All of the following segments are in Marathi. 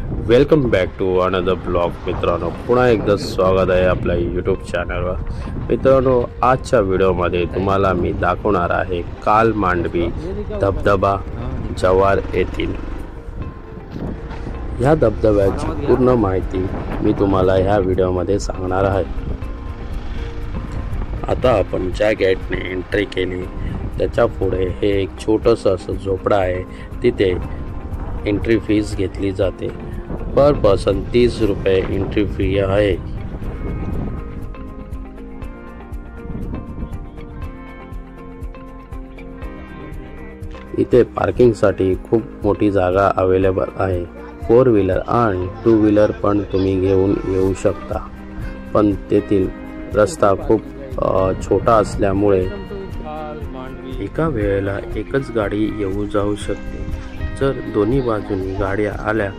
Welcome back to another blog. मित्रांनो, पुन्हा एकदा स्वागत आहे आपल्या यूट्यूब चॅनलवर. मित्रांनो, आजच्या व्हिडिओमध्ये तुम्हाला मी दाखवणार आहे कालमांडवी धबधबा जव्हार येथील. ह्या धबधब्याची पूर्ण माहिती मी तुम्हाला ह्या व्हिडिओमध्ये सांगणार आहे. आता आपण ज्या गेटने एंट्री केली त्याच्या पुढे हे एक छोटंसं असं झोपडं आहे. तिथे एंट्री फीस घेतली जाते. पर पर्सन 30 रुपये एंट्री फी आहे. इथे पार्किंगसाठी खूप मोठी जागा अवेलेबल आहे. 4 व्हीलर आणि 2 व्हीलर पण तुम्ही घेऊन येऊ शकता. पण तेथील रस्ता खूप छोटा असल्यामुळे एका वेळेला एकच गाडी येऊ जाऊ शकते. जर दोन्ही बाजूनी गाड्या आल्या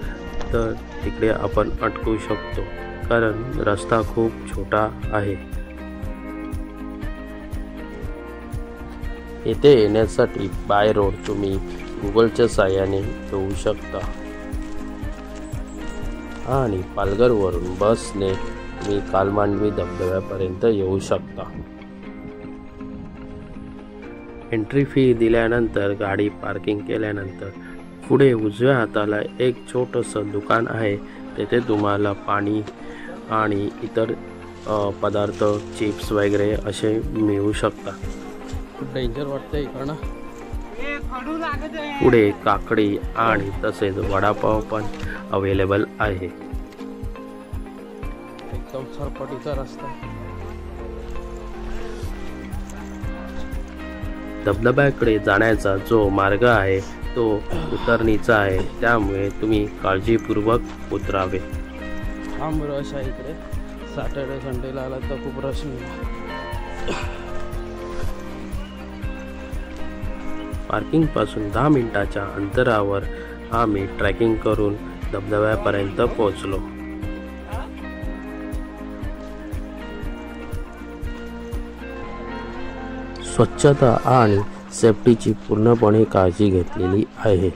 तर तिकडे आपण अटकू शकतो, कारण रस्ता खूप छोटा आहे. येथे येण्यासाठी बाय रोड तुम्ही गुगलच्या साहाय्याने येऊ शकता आणि पालघरवरून बसने तुम्ही कालमांडवी धबधब्यापर्यंत येऊ शकता. एंट्री फी दिल्यानंतर गाडी पार्किंग केल्यानंतर पुढे उजव्या हाताला एक छोटंसं दुकान आहे. तेथे तुम्हाला पाणी आणि इतर पदार्थ चिप्स वगैरे असे मिळू शकतात. खूप डेंजर वाटतं इकडनं. पुढे काकडी आणि तसेच वडापाव पण अवेलेबल आहे. एकदम सरपटीचा रस्ता. धबधब्याकडे जाण्याचा जो मार्ग आहे तो उतरणीचा आहे, त्यामुळे तुम्ही काळजीपूर्वक उतरावे. थांब रश आहे इकडे. सॅटर्डे संडेला आला तर खूप रश मिळेल. पार्किंग पासून 10 मिनिटाच्या अंतरावर आम्ही ट्रेकिंग करून धबधब्यापर्यंत पोहोचलो. स्वच्छता आणि सेफ्टीची पूर्णपणे काळजी घेतलेली आहे.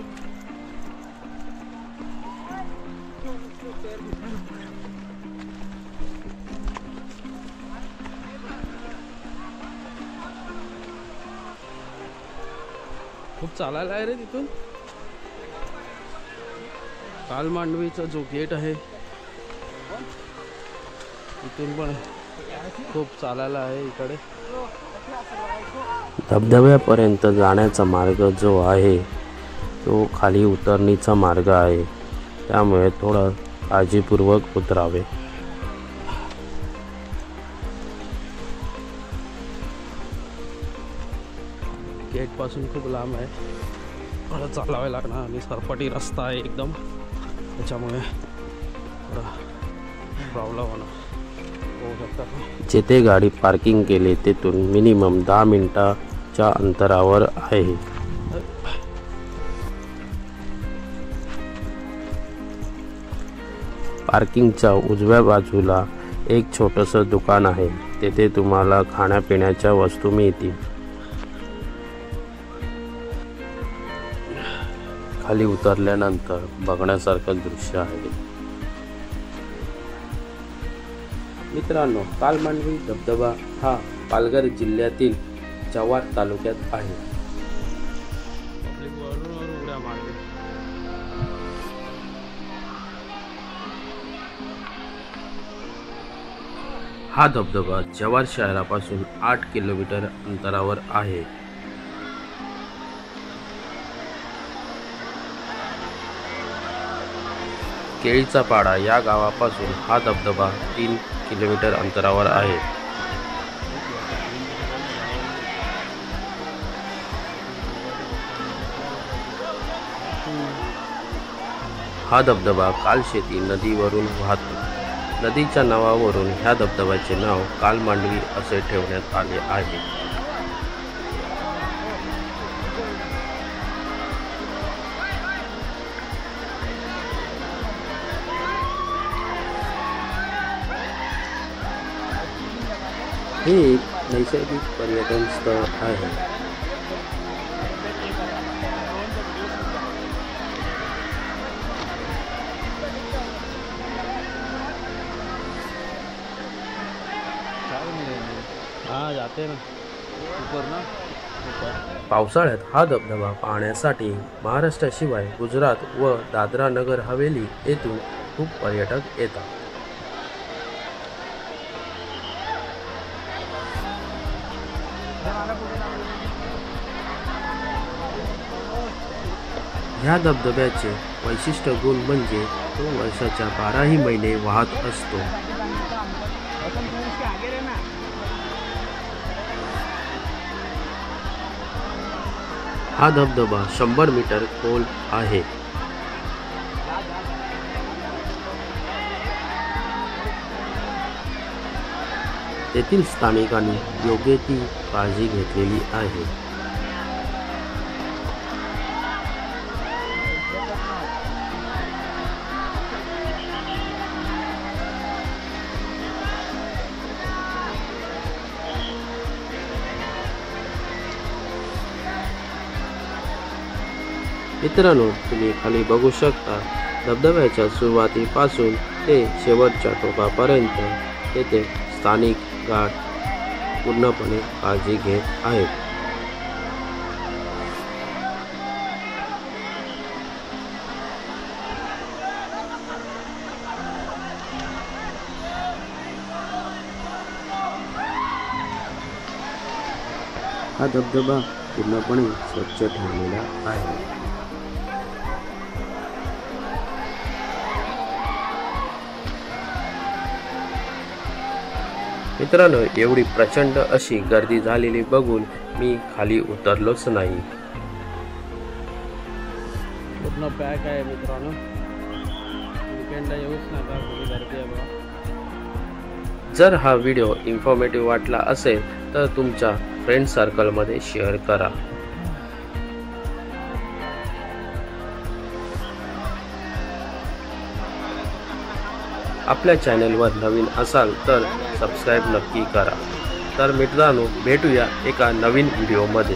खूप चालायला आहे रे तिथून. कालमांडवीचा जो गेट आहे तिथून पण खूप चालायला आहे. इकडे धबधब्यापर्यंत जाण्याचा मार्ग जो आहे तो खाली उतरणीचा मार्ग आहे, त्यामुळे थोडं काळजीपूर्वक उतरावे. गेट पासून खूप लांब आहे. थोडं चालावे लागणार आणि सरपटी रस्ता आहे एकदम, त्याच्यामुळे थोडा प्रॉब्लेम होणार. जेथे गाडी पार्किंग केली तेथून मिनिमम 10 मिनिटाच्या अंतरावर आहे. पार्किंगच्या उजव्या बाजूला एक छोटंसं दुकान आहे. तेथे तुम्हाला खाण्यापिण्याच्या वस्तू मिळतील. खाली उतरल्यानंतर बघण्यासारखं दृश्य आहे. मित्रांनो, कालमांडवी धबधबा हा पालघर जिल्ह्यातील जव्हार तालुक्यात आहे. हा धबधबा जव्हार शहरापासून 8 किलोमीटर अंतरावर आहे. केळीचा पाडा या गावापासून हा धबधबा 3 किलोमीटर अंतरावर आहे. हा धबधबा कालशेती नदीवरून वाहतो. नदीच्या नावावरून ह्या धबधब्याचे नाव कालमांडवी असे ठेवण्यात आले आहे. हे एक नैसर्गिक पर्यटन स्थळ आहे. हाँ जाते ना ऊपर ना ऊपर। पावसाळ्यात हा धबधबा पाहण्यासाठी महाराष्ट्राशिवाय गुजरात व दादरा नगर हवेली येथून खूप पर्यटक येतात। ह्या धबधब्याचे वैशिष्ट्य गुण म्हणजे तो वर्षाच्या 12ही महिने वाहत असतो। हा धबधबा 100 मीटर खोल आहे। तेथील स्थानिकांनी योग्य ती काळजी घेतलेली आहे। मित्रांनो, तुम्ही खाली बघू शकता धबधब्याच्या सुरुवातीपासून ते शेवटच्या टोकापर्यंत येथे स्थानिक गार्ड पूर्णपणे काळजी घेत आहेत। हा धबधबा पूर्णपणे स्वच्छ ठेवलेला आहे। मित्रांनो, एवढी प्रचंड अशी गर्दी झालेली बघून मी खाली उतरलोच नाही। पूर्ण पॅक आहे मित्रांनो, वीकेंडला येऊच नका, खूप गर्दी आहे बघा। जर हा व्हिडिओ इन्फॉर्मेटिव्ह वाटला असेल तर तुमच्या फ्रेंड सर्कलमध्ये शेअर करा। आपल्या चॅनलवर नवीन असाल तर सबस्क्राईब नक्की करा। तर मित्रांनो, भेटूया एका नवीन व्हिडिओमध्ये।